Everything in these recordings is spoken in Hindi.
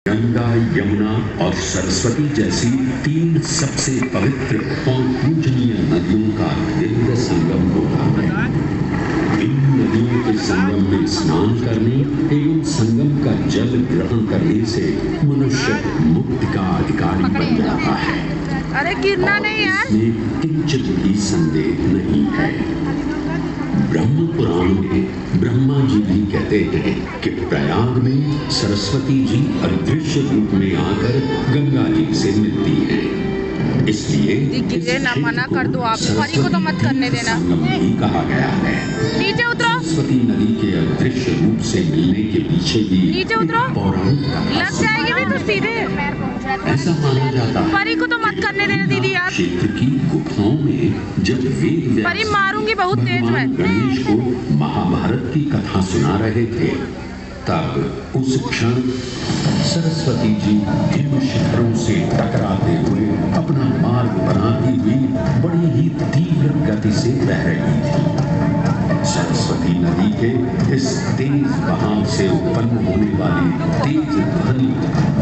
गंगा, यमुना और सरस्वती जैसी तीन सबसे पवित्र और पूजनीय नदियों का दिव्य संगम होता है। इन नदियों के संगम में स्नान करने एवं संगम का जल ग्रहण करने से मनुष्य मुक्ति का अधिकारी बन जाता है। अरे गिरना नहीं यार। इसमें किंचित भी संदेह नहीं है। ब्रह्म पुराण में ब्रह्मा जी भी कहते हैं कि प्रयाग में सरस्वती जी अदृश्य रूप में आकर गंगा जी से मिलती हैं। इसलिए ना मना कर दो आप, परी को तो मत करने देना। भी कहा गया है। नीचे उतरो। सरस्वती नदी के अदृश्य रूप से मिलने के पीछे भी नीचे उतरो, लग जाएगी भी तो सीधे। ऐसा माना जाता है परी को तो मत करने देना दीदी आप। क्षेत्र की गुफाओं में जब वेद परी मारूंगी बहुत तेज में। गणेश को महाभारत की कथा सुना रहे थे, तब उस क्षण सरस्वती जी इन शिखरों से टकराते हुए अपना मार्ग बनाती हुई बड़ी ही तीव्र गति से बह रही थी। सरस्वती नदी के इस तेज बहाव से उत्पन्न होने वाली तेज ध्वनि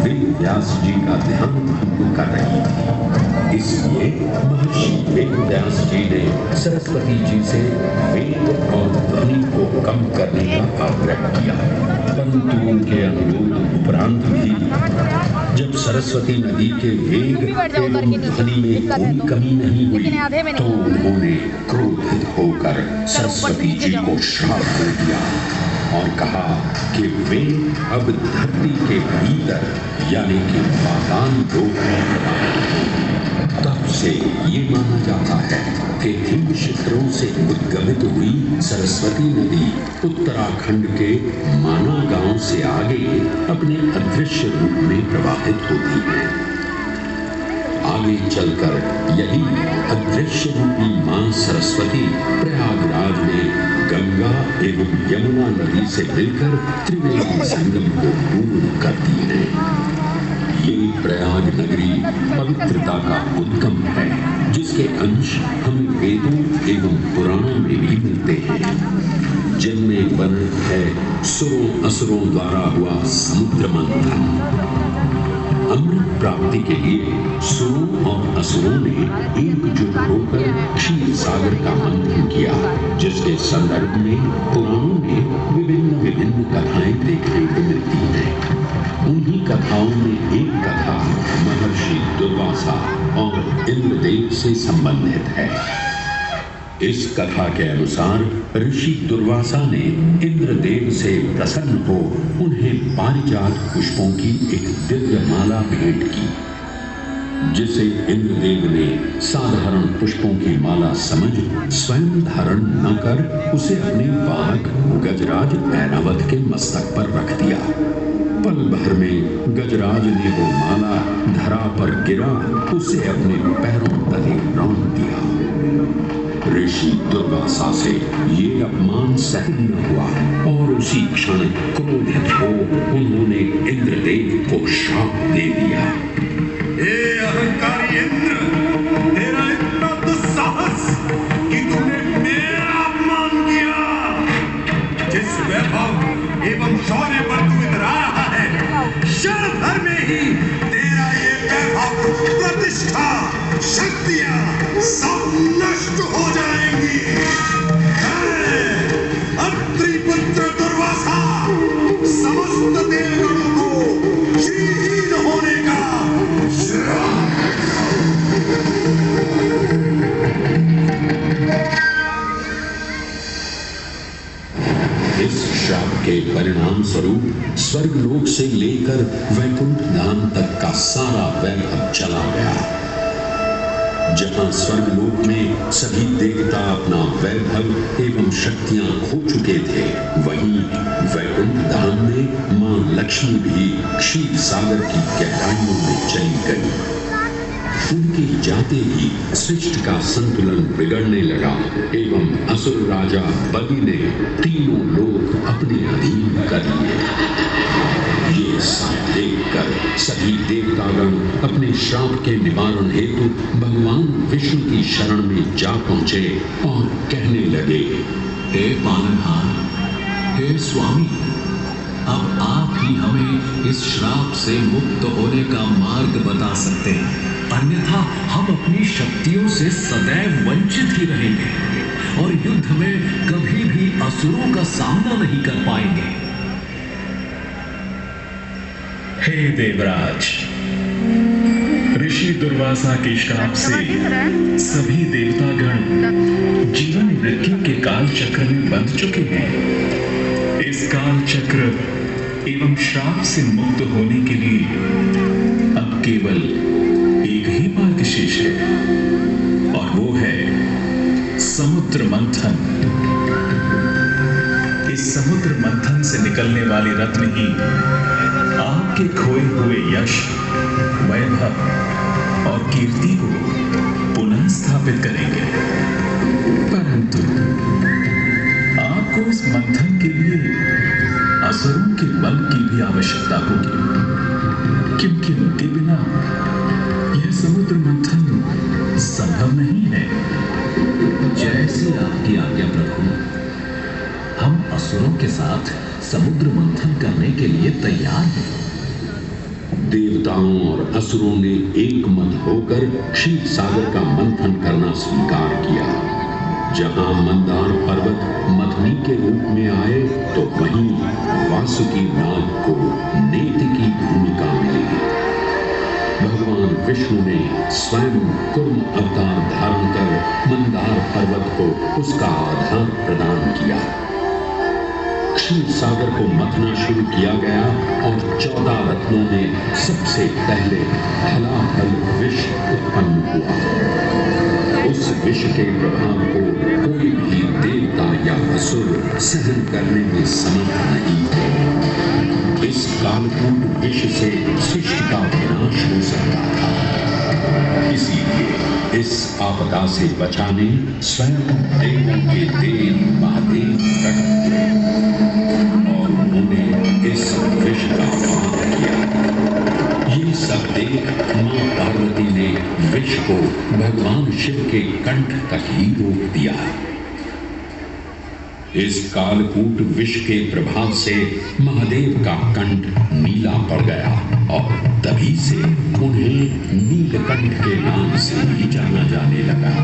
वेद व्यास जी का ध्यान भंग कर रही थी। इसलिए महर्षि वेद व्यास जी ने सरस्वती जी से वेद और ध्वनि को कम करने का आग्रह किया, परंतु उनके अनुरोध उपरांत भी जब सरस्वती नदी के वेग एवं ध्वनि में कोई कमी नहीं हुई तो उन्होंने क्रोधित होकर सरस्वती जी को श्राप दे दिया और कहा कि वे अब धरती के भीतर यानी कि पाताल लोक में। तब से ये माना जाता है कि हिम शिखरों से उद्गमित हुई सरस्वती नदी उत्तराखंड के माना गांव से आगे अपने अदृश्य रूप में प्रवाहित होती है। आगे चलकर यही अदृश्य रूपी मां सरस्वती प्रयागराज में गंगा एवं यमुना नदी से मिलकर त्रिवेणी संगम को पूर्ण करती है। ये प्रयाग नगरी पवित्रता का उद्गम है, जिसके अंश हमें वेदों एवं पुराणों में भी मिलते हैं, जिनमें वर्णित है सुरों असुरों द्वारा हुआ समुद्र मंथन। अमृत प्राप्ति के लिए सुरों और असुरों ने एकजुट होकर क्षीर सागर का मंथन किया, जिसके संदर्भ में पुराणों में विभिन्न कथाएं देखने को मिलती हैं। उन्हीं कथाओं में एक कथा महर्षि दुर्वासा और इंद्रदेव से संबंधित है। इस कथा के अनुसार ऋषि दुर्वासा ने इंद्रदेव से प्रसन्न हो उन्हें पारिजात पुष्पों की एक दिव्य माला भेंट की, जिसे इंद्रदेव ने साधारण पुष्पों की माला समझ स्वयं धारण न कर उसे अपने वाहक गजराज ऐरावत के मस्तक पर रख दिया। पल भर में गजराज ने वो माला धरा पर गिरा उसे अपने पैरों तले रौंद दिया। ऋषि दुर्वासा से ये अपमान सहन न हुआ और उसी क्षण क्रोधित हो उन्होंने इंद्रदेव को श्राप दे दिया। ए अहंकारी इंद्र, तेरा इतना दुस्साहस कि तूने मेरा अपमान किया। जिस वैभव एवं शौर्य पर तू इतरा रहा है, क्षण भर में ही तेरा ये वैभव, प्रतिष्ठा, शक्तियां सब नष्ट हो जाएंगी। अत्रिपुत्र दुर्वासा समस्त देवगणों को श्रीहीन होने का इस श्राप के परिणाम स्वरूप स्वर्गलोक से लेकर वैकुंठ धाम तक का सारा वैभव चला गया। जहां स्वर्गलोक में सभी देवता अपना वैभव एवं शक्तियां खो चुके थे, वहीं वैकुंठ धाम में मां लक्ष्मी भी क्षीर सागर की गहराइयों में चली गई। उनके जाते ही सृष्टि का संतुलन बिगड़ने लगा एवं असुर राजा बलि ने तीनों लोक अपने अधीन कर लिए। ये सब देखकर सभी देवतागण अपने श्राप के निवारण हेतु भगवान विष्णु की शरण में जा पहुंचे और कहने लगे, हे पालनहार, हे स्वामी, अब आप ही हमें इस श्राप से मुक्त होने का मार्ग बता सकते हैं, अन्यथा हम अपनी शक्तियों से सदैव वंचित ही रहेंगे और युद्ध में कभी भी असुरों का सामना नहीं कर पाएंगे। हे देवराज, ऋषि दुर्वासा के श्राप से सभी देवतागण जीवन मृत्यु के काल चक्र में बंध चुके हैं। इस काल चक्र एवं श्राप से मुक्त होने के लिए अब केवल एक ही मार्ग शेष है और वो है समुद्र मंथन। इस समुद्र मंथन से निकलने वाले रत्न ही आपके खोए हुए यश, वैभव और कीर्ति को पुनः स्थापित करेंगे। परंतु आपको इस मंथन के लिए असुरों के बल की भी आवश्यकता होगी, क्योंकि उनके बिना यह समुद्र मंथन संभव नहीं है। जैसे आपकी आज्ञा प्रभु, हम असुरों के साथ समुद्र मंथन करने के लिए तैयार हैं। देवताओं और असुरों ने एक मत होकर क्षीर सागर का मंथन करना स्वीकार किया। जहां मंदार पर्वत मथनी के रूप में आए तो वहीं वासुकी नाग को नेति की भूमिका मिली। भगवान विष्णु ने स्वयं कुर्म अवतार धारण कर मंदार पर्वत को उसका आधार प्रदान किया। क्षीर सागर को मथना शुरू किया गया और 14 रत्नों में सबसे पहले हलाहल विष उत्पन्न हुआ। उस विष के प्रभाव को कोई भी देवता या असुर सहन करने में समर्थ नहीं थे। इस कालकूट विष से सृष्टि का विनाश हो सकता था। इसीलिए इस आपदा से बचाने स्वयं देवों के देव महादेव प्रकट हुए और उन्होंने इस विष का पान किया। ये सब देख मां पार्वती ने विष को भगवान शिव के कंठ तक ही रोक दिया। इस कालकूट विष के प्रभाव से महादेव का कंठ नीला पड़ गया और तभी से उन्हें नीलकंठ के नाम से ही जाना जाने लगा।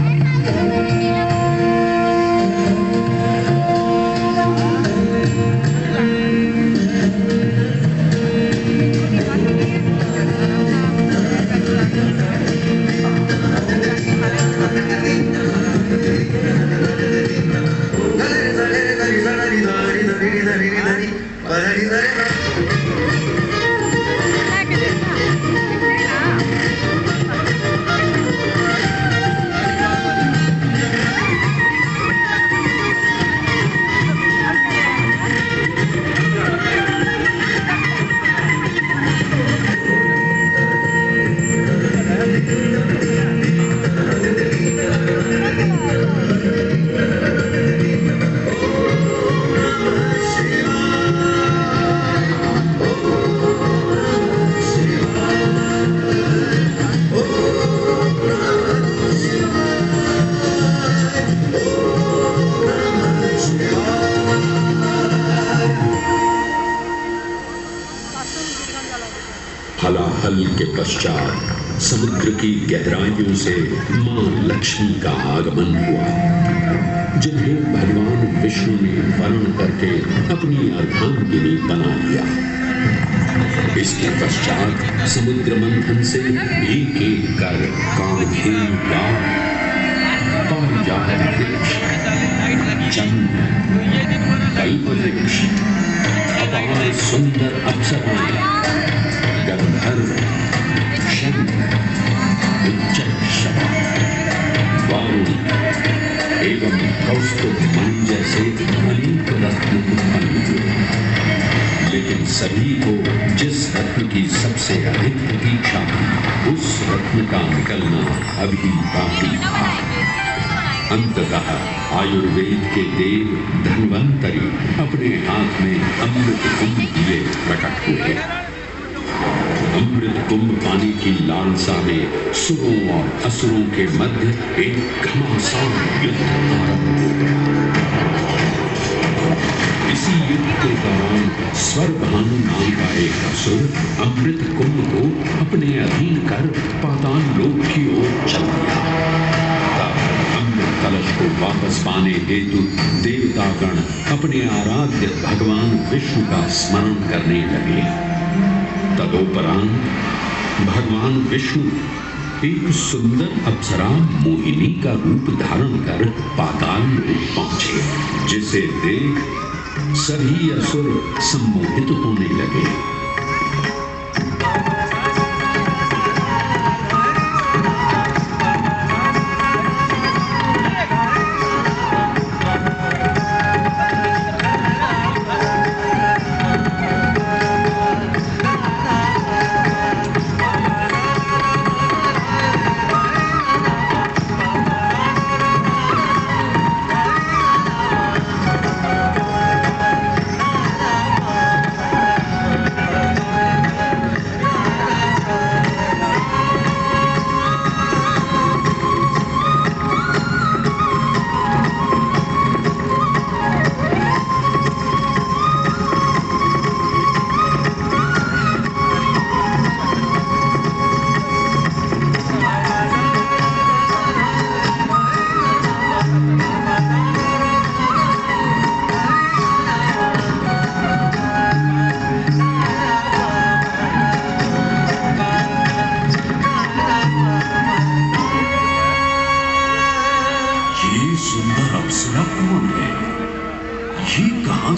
हलाहल के पश्चात समुद्र की गहराइयों से मां लक्ष्मी का आगमन हुआ, जिन्हें भगवान विष्णु ने वर्ण करके अपनी अर्धांगिनी बना लिया। इसके पश्चात समुद्र मंथन से एक एक कर कामधेनु गाय, पारिजात वृक्ष, चंद्र, कल्प वृक्ष, अपार सुंदर अप्सराएं, गंधर्व, शंख, उच्चैःशवा, वारुण एवं कौस्तुभ मणि जैसे अनेक रत्न उत्पन्न हुए। लेकिन सभी को जिस रत्न की सबसे अधिक प्रतीक्षा थी, उस रत्न का निकलना अभी बाकी था। अंततः आयुर्वेद के देव धन्वंतरी अपने हाथ में अमृत कुंभ लिए प्रकट हुए। अमृत कुंभ पाने की लालसा में सुरों और असुरों के मध्य एक घमासान युद्ध आरंभ हो गया। इसी युद्ध के दौरान स्वरभानु नाम का एक असुर अमृत कुंभ को अपने अधीन कर पाताल लोक की ओर चल दिया। तब अमृत कलश को वापस पाने हेतु देवतागण अपने आराध्य भगवान विष्णु का स्मरण करने लगे। तदोपरांत भगवान विष्णु एक सुंदर अप्सरा मोहिनी का रूप धारण कर पाताल लोक पहुंचे, जिसे देख सभी असुर सम्मोहित होने लगे।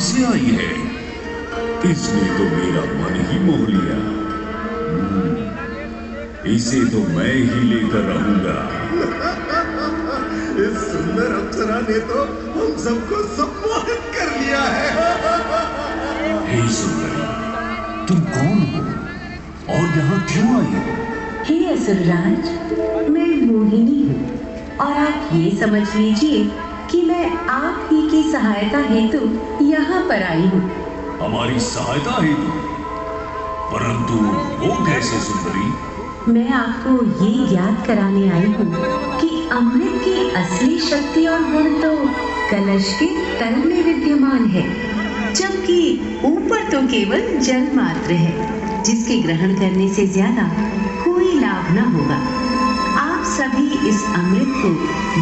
से आई है, इसने तो मेरा मन ही मोह लिया। इसे तो मैं ही लेकर रहूंगा। इस सुंदर अप्सरा ने तो हम सबको सम्मोहित कर लिया है। हे सुंदरी, तुम कौन हो और यहाँ क्यों आई हो? हे असुरराज, मैं मोहिनी हूँ और आप ये समझ लीजिए कि मैं आप ही की सहायता हेतु यहाँ पर आई हूँ। हमारी सहायता हेतु? परंतु वो कैसे सुंदरी? मैं आपको ये ज्ञात कराने आई हूँ कि अमृत की असली शक्ति और गुण तो कलश के तल में विद्यमान है, जबकि ऊपर तो केवल जल मात्र है, जिसके ग्रहण करने से ज्यादा कोई लाभ न होगा। आप सभी इस अमृत को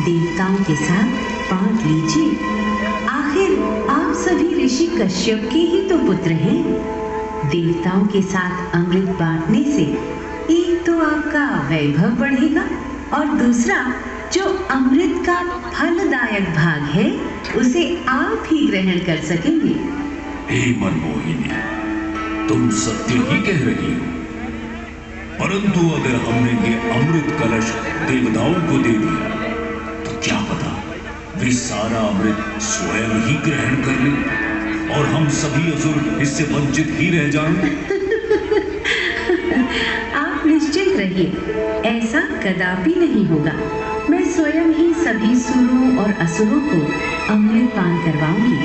देवताओं के साथ बांट लीजिए। आखिर आप सभी ऋषि कश्यप के ही तो पुत्र हैं। देवताओं के साथ अमृत बांटने से एक तो आपका वैभव बढ़ेगा और दूसरा जो अमृत का फलदायक भाग है उसे आप ही ग्रहण कर सकेंगे। हे मनमोहिनी, तुम सत्य ही कह रही हो, परंतु अगर हमने ये अमृत कलश देवताओं को दे दिया तो क्या पता वे सारा अमृत स्वयं ही ग्रहण कर लें और हम सभी असुर इससे वंचित ही रह जाएं। आप निश्चित रहिए, ऐसा कदापि नहीं होगा। मैं स्वयं ही सभी सुरों और असुरों को अमृत पान करवाऊंगी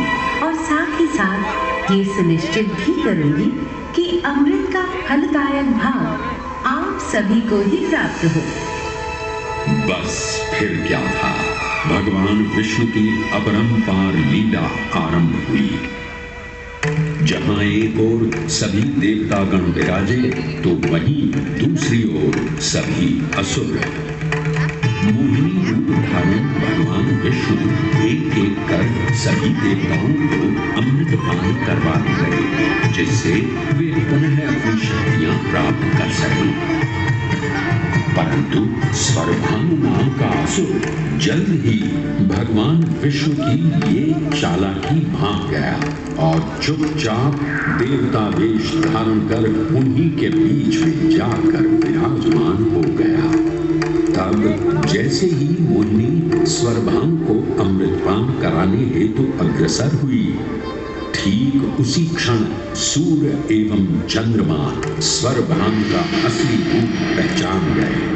और साथ ही साथ ये सुनिश्चित भी करूंगी कि अमृत का फलदायक भाग आप सभी को ही प्राप्त हो। बस फिर क्या था, भगवान विष्णु की अपरंपार लीला आरंभ हुई। जहां एक ओर सभी देवतागण विराजे तो वहीं दूसरी ओर सभी असुर। मोहिनी रूप धारण भगवान विष्णु एक एक कर सभी देवताओं को अमृत पान करवाते रहे, जिससे वे पुनः अपनी शक्तियां प्राप्त कर सकें। परंतु स्वरभानु नाम का असुर जल्द ही भगवान विष्णु की ये चालाकी भांप गया और चुपचाप देवता वेश धारण कर उन्हीं के बीच में जाकर विराजमान हो गया। तब जैसे ही मोहिनी स्वरभानु को अमृतपान कराने हेतु अग्रसर हुई, ठीक उसी क्षण सूर्य एवं चंद्रमा स्वरभानु का असली रूप पहचान गए।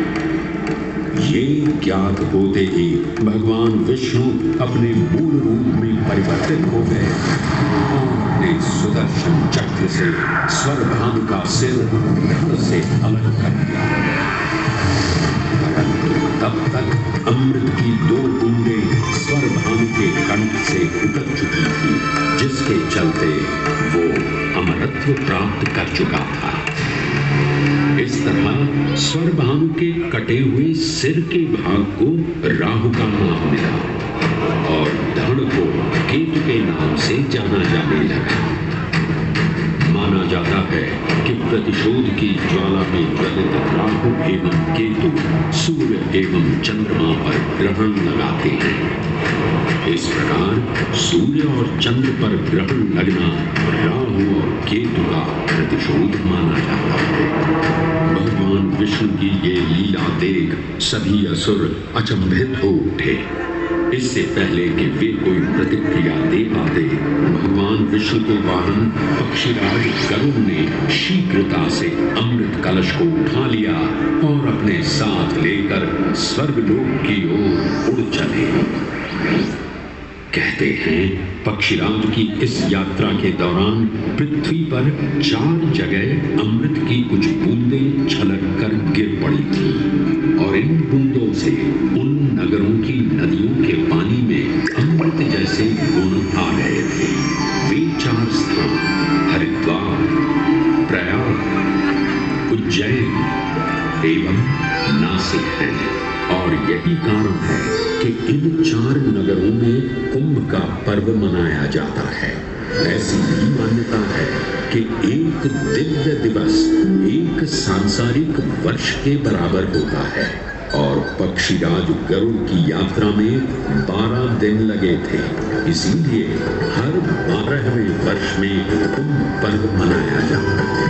ये ज्ञात होते ही भगवान विष्णु अपने मूल रूप में परिवर्तित हो गए और अपने सुदर्शन चक्र से स्वरभानु का सिर धड़ से अलग कर दिया। तब तक अमृत की 2 बूंदें स्वरभानु के कंठ से उतर चुकी थी, जिस जिसके चलते वो अमरत्व प्राप्त कर चुका था। इस तरह स्वरभानु के कटे हुए सिर के भाग को राहु का नाम मिला और धड़ को केतु के नाम से जाना जाने लगा। माना जाता है कि प्रतिशोध की ज्वाला में ज्वलित राहु एवं केतु सूर्य एवं चंद्रमा पर ग्रहण लगाते हैं। इस प्रकार सूर्य और चंद्र पर ग्रहण लगना राहु और केतु का प्रतिशोध माना जाता है। भगवान विष्णु की ये लीला देख सभी असुर अचंभित हो उठे। इससे पहले कि वे कोई प्रतिक्रिया दे पाते, भगवान विष्णु के वाहन पक्षीराज गरुड़ ने शीघ्रता से अमृत कलश को उठा लिया और अपने साथ लेकर स्वर्गलोक की ओर उड़ चले। कहते हैं पक्षीराज की इस यात्रा के दौरान पृथ्वी पर 4 जगह अमृत की कुछ बूंदें छलक कर गिर पड़ी थी और इन बूंदों से उन नगरों की नदियों के पानी में अमृत जैसे गुण आ गए थे। वे 4 स्थान हरिद्वार, प्रयाग, उज्जैन एवं नासिक हैं और यही कारण है कि इन 4 नगरों में कुंभ का पर्व मनाया जाता है। ऐसी भी मान्यता है कि एक दिव्य दिवस एक सांसारिक वर्ष के बराबर होता है और पक्षीराज गरुड़ की यात्रा में 12 दिन लगे थे। इसीलिए हर 12वें वर्ष में कुंभ पर्व मनाया जाता है।